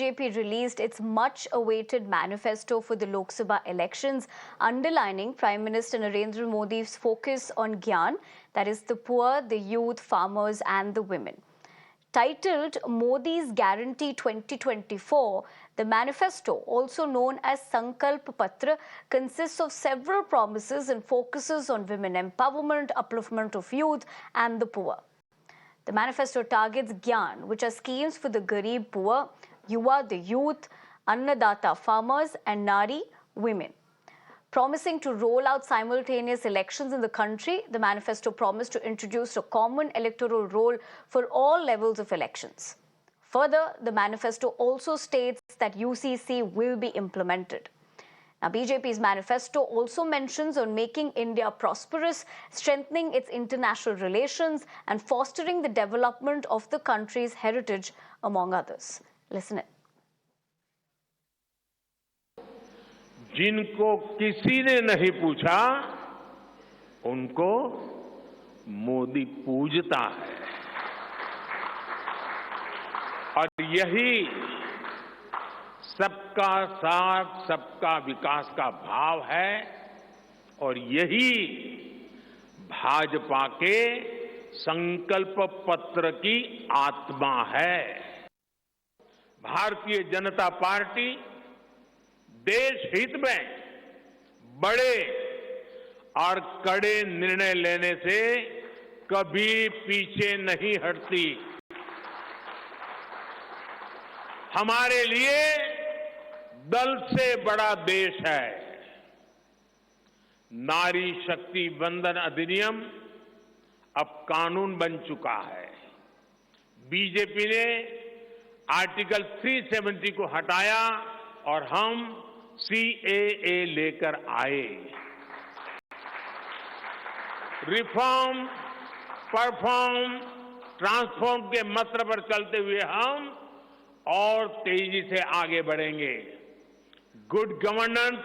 BJP released its much-awaited manifesto for the Lok Sabha elections, underlining Prime Minister Narendra Modi's focus on Gyan, that is the poor, the youth, farmers and the women. Titled Modi's Guarantee 2024, the manifesto, also known as Sankalp Patra, consists of several promises and focuses on women empowerment, upliftment of youth and the poor. The manifesto targets Gyan, which are schemes for the Garib poor, Yuva the youth, Annadata farmers and Nari women. Promising to roll out simultaneous elections in the country, the manifesto promised to introduce a common electoral roll for all levels of elections. Further, the manifesto also states that UCC will be implemented. Now, BJP's manifesto also mentions on making India prosperous, strengthening its international relations and fostering the development of the country's heritage, among others. Listen in. जिनको किसी ने नहीं पूछा, उनको मोदी पूजता है और यही सबका साथ सबका विकास का भाव है और यही भाजपा के संकल्प पत्र की आत्मा है। भारतीय जनता पार्टी देश हित में बड़े और कड़े निर्णय लेने से कभी पीछे नहीं हटती। हमारे लिए दल से बड़ा देश है। नारी शक्ति वंदन अधिनियम अब कानून बन चुका है। बीजेपी ने आर्टिकल 370 को हटाया और हम CAA लेकर आए। रिफॉर्म, परफॉर्म, ट्रांसफॉर्म के मंत्र पर चलते हुए हम और तेजी से आगे बढ़ेंगे। गुड गवर्नेंस,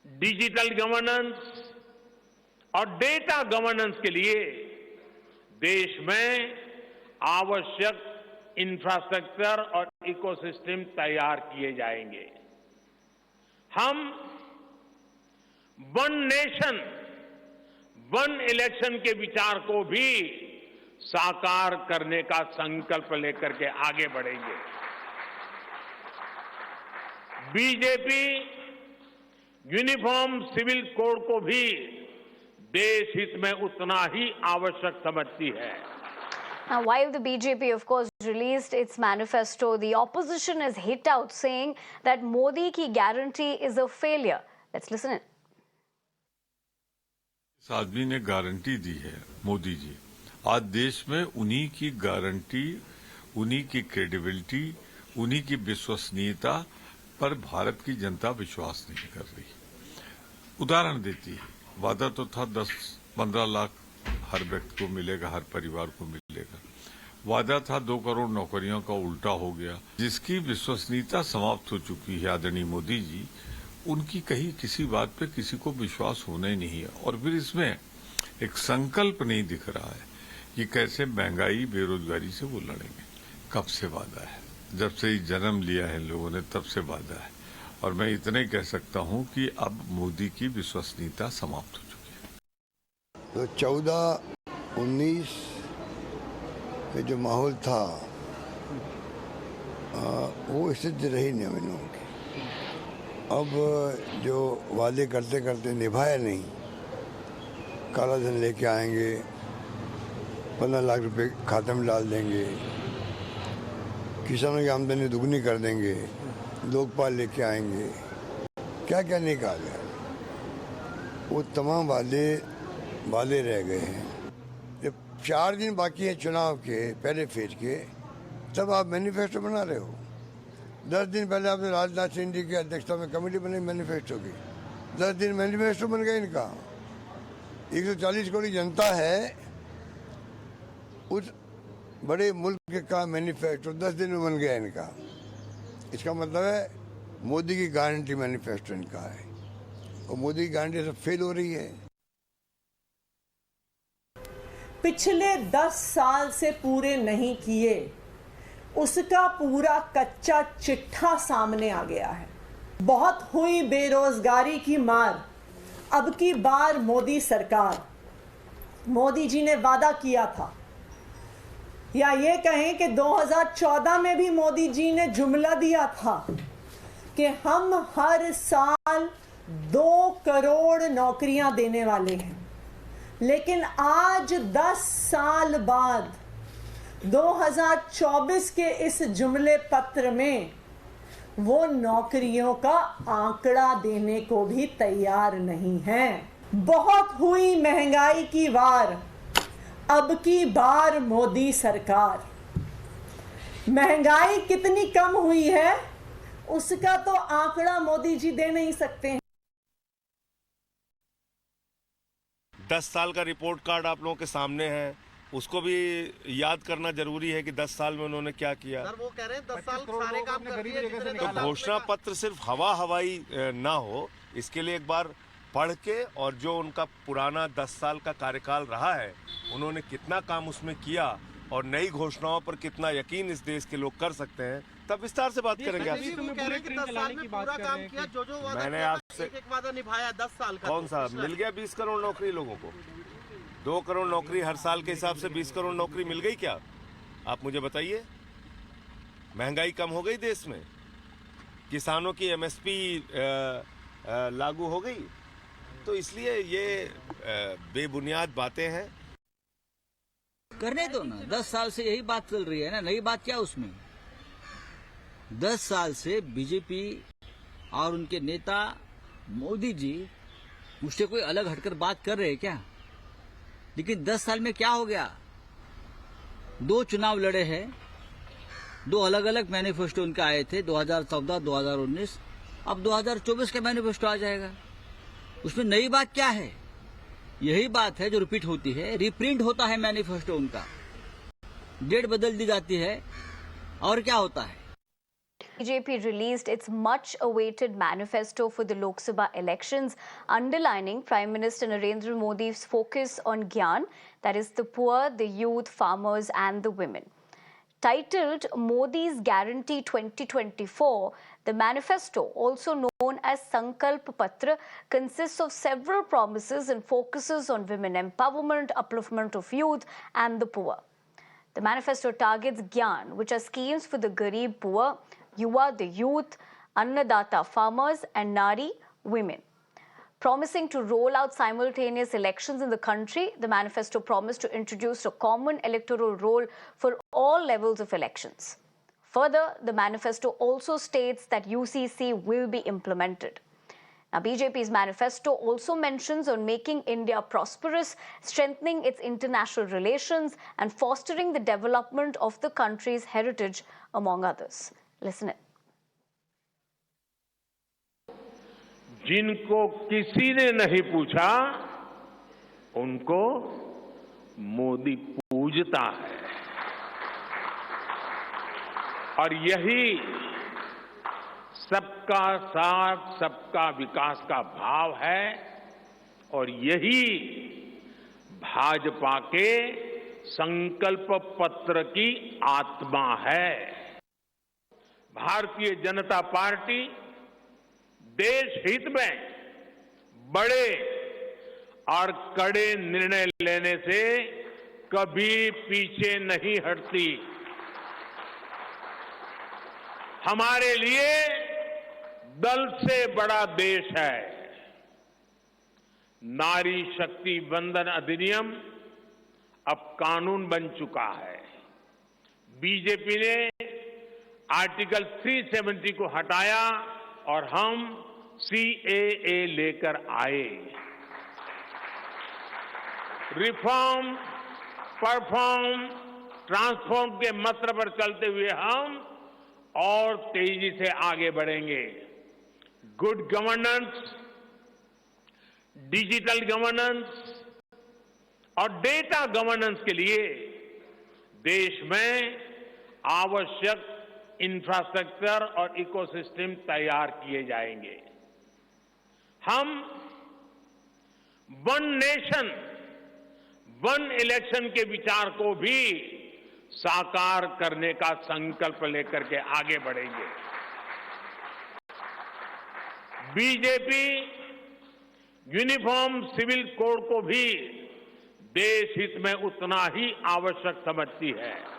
डिजिटल गवर्नेंस और डेटा गवर्नेंस के लिए देश में आवश्यक इंफ्रास्ट्रक्चर और इकोसिस्टम तैयार किए जाएंगे। हम वन नेशन, वन इलेक्शन के विचार को भी साकार करने का संकल्प लेकर के आगे बढ़ेंगे। बीजेपी यूनिफॉर्म सिविल कोड को भी देश हित में उतना ही आवश्यक समझती है। Now, while the BJP, of course, released its manifesto, the opposition has hit out saying that Modi ki guarantee is a failure. Let's listen in. इस आदमी ने गारंटी दी है, मोदी जी। आज देश में उन्हीं की गारंटी, उन्हीं की क्रेडिबिलिटी, उन्हीं की विश्वसनीयता पर भारत की जनता विश्वास नहीं कर रही। उदाहरण देती है, वादा तो था 10-15 लाख हर व्यक्ति को मिलेगा, हर परिवार को मिलेगा। वादा था 2 करोड़ नौकरियों का, उल्टा हो गया। जिसकी विश्वसनीयता समाप्त हो चुकी है आदरणीय मोदी जी, उनकी कहीं किसी बात पे किसी को विश्वास होना ही नहीं है। और फिर इसमें एक संकल्प नहीं दिख रहा है कि कैसे महंगाई, बेरोजगारी से वो लड़ेंगे। कब से वादा है? जब से जन्म लिया है लोगों ने, तब से वादा है। और मैं इतना ही कह सकता हूं कि अब मोदी की विश्वसनीयता समाप्त हो चुकी है। तो 14-19 में जो माहौल था वो स्थिति रही नहीं हम लोगों की। अब जो वादे करते करते निभाए नहीं, काला धन लेके आएंगे, 15 लाख रुपए खाते में डाल देंगे, किसानों की आमदनी दुगनी कर देंगे, लोकपाल लेके आएंगे, क्या क्या नहीं कहा गया। वो तमाम वादे रह गए हैं। जब 4 दिन बाकी हैं चुनाव के पहले फेज के, तब आप मैनिफेस्टो बना रहे हो। 10 दिन पहले आपने राजनाथ सिंह जी की अध्यक्षता में कमेटी बनाई मैनिफेस्टो की। 10 दिन मैनिफेस्टो बन गया इनका। 140 करोड़ जनता है, उस बड़े मुल्क का मैनिफेस्टो 10 दिन में बन गया इनका। इसका मतलब है मोदी की गारंटी मैनिफेस्टो इनका है और मोदी की गारंटी सब फेल हो रही है। पिछले 10 साल से पूरे नहीं किए, उसका पूरा कच्चा चिट्ठा सामने आ गया है। बहुत हुई बेरोजगारी की मार। अब की बार मोदी सरकार, मोदी जी ने वादा किया था, या ये कहें कि 2014 में भी मोदी जी ने जुमला दिया था कि हम हर साल 2 करोड़ नौकरियां देने वाले हैं। लेकिन आज 10 साल बाद 2024 के इस जुमले पत्र में वो नौकरियों का आंकड़ा देने को भी तैयार नहीं है। बहुत हुई महंगाई की वार। अब की बार मोदी सरकार। महंगाई कितनी कम हुई है उसका तो आंकड़ा मोदी जी दे नहीं सकते हैं। 10 साल का रिपोर्ट कार्ड आप लोगों के सामने है, उसको भी याद करना जरूरी है कि 10 साल में उन्होंने क्या किया। सर वो कह रहे हैं 10 साल सारे काम कर दिए। तो घोषणा पत्र सिर्फ हवा हवाई ना हो, इसके लिए एक बार पढ़ के और जो उनका पुराना 10 साल का कार्यकाल रहा है, उन्होंने कितना काम उसमें किया और नई घोषणाओं पर कितना यकीन इस देश के लोग कर सकते हैं, तब विस्तार से बात करेंगे आपसे। मैंने आपसे एक वादा निभाया 10 साल का। कौन सा मिल गया? 20 करोड़ नौकरी लोगों को। 2 करोड़ नौकरी हर साल के हिसाब से 20 करोड़ नौकरी मिल गई क्या? आप मुझे बताइए। महंगाई कम हो गई देश में? किसानों की एमएसपी लागू हो गई? तो इसलिए ये बेबुनियाद बातें हैं। करने दो ना, 10 साल से यही बात चल रही है ना, नई बात क्या उसमें? 10 साल से बीजेपी और उनके नेता मोदी जी मुझसे कोई अलग हटकर बात कर रहे हैं क्या? लेकिन 10 साल में क्या हो गया? 2 चुनाव लड़े हैं, 2 अलग अलग मैनिफेस्टो उनके आए थे, 2014, 2019। अब 2024 का मैनिफेस्टो आ जाएगा। उसमें नई बात क्या है? यही बात है जो रिपीट होती है, रिप्रिंट होता है मैनिफेस्टो उनका, डेट बदल दी जाती है और क्या होता है। BJP released its much-awaited manifesto for the Lok Sabha elections, underlining Prime Minister Narendra Modi's focus on Gyan, that is the poor, the youth, farmers and the women. Titled Modi's Guarantee 2024, the manifesto, also known as Sankalp Patra, consists of several promises and focuses on women empowerment, upliftment of youth and the poor. The manifesto targets Gyan, which are schemes for the Garib poor, Yuva, the youth, Annadata farmers and Nari, women. Promising to roll out simultaneous elections in the country, the manifesto promised to introduce a common electoral roll for all levels of elections. Further, the manifesto also states that UCC will be implemented. Now, BJP's manifesto also mentions on making India prosperous, strengthening its international relations, and fostering the development of the country's heritage, among others. Listen in. जिनको किसी ने नहीं पूछा, उनको मोदी पूजता है। और यही सबका साथ, सबका विकास का भाव है और यही भाजपा के संकल्प पत्र की आत्मा है। भारतीय जनता पार्टी देश हित में बड़े और कड़े निर्णय लेने से कभी पीछे नहीं हटती। हमारे लिए दल से बड़ा देश है। नारी शक्ति वंदन अधिनियम अब कानून बन चुका है। बीजेपी ने आर्टिकल 370 को हटाया और हम CAA लेकर आए। रिफॉर्म, परफॉर्म, ट्रांसफॉर्म के मंत्र पर चलते हुए हम और तेजी से आगे बढ़ेंगे। गुड गवर्नेंस, डिजिटल गवर्नेंस और डेटा गवर्नेंस के लिए देश में आवश्यक इंफ्रास्ट्रक्चर और इकोसिस्टम तैयार किए जाएंगे। हम वन नेशन, वन इलेक्शन के विचार को भी साकार करने का संकल्प लेकर के आगे बढ़ेंगे। बीजेपी यूनिफॉर्म सिविल कोड को भी देश हित में उतना ही आवश्यक समझती है।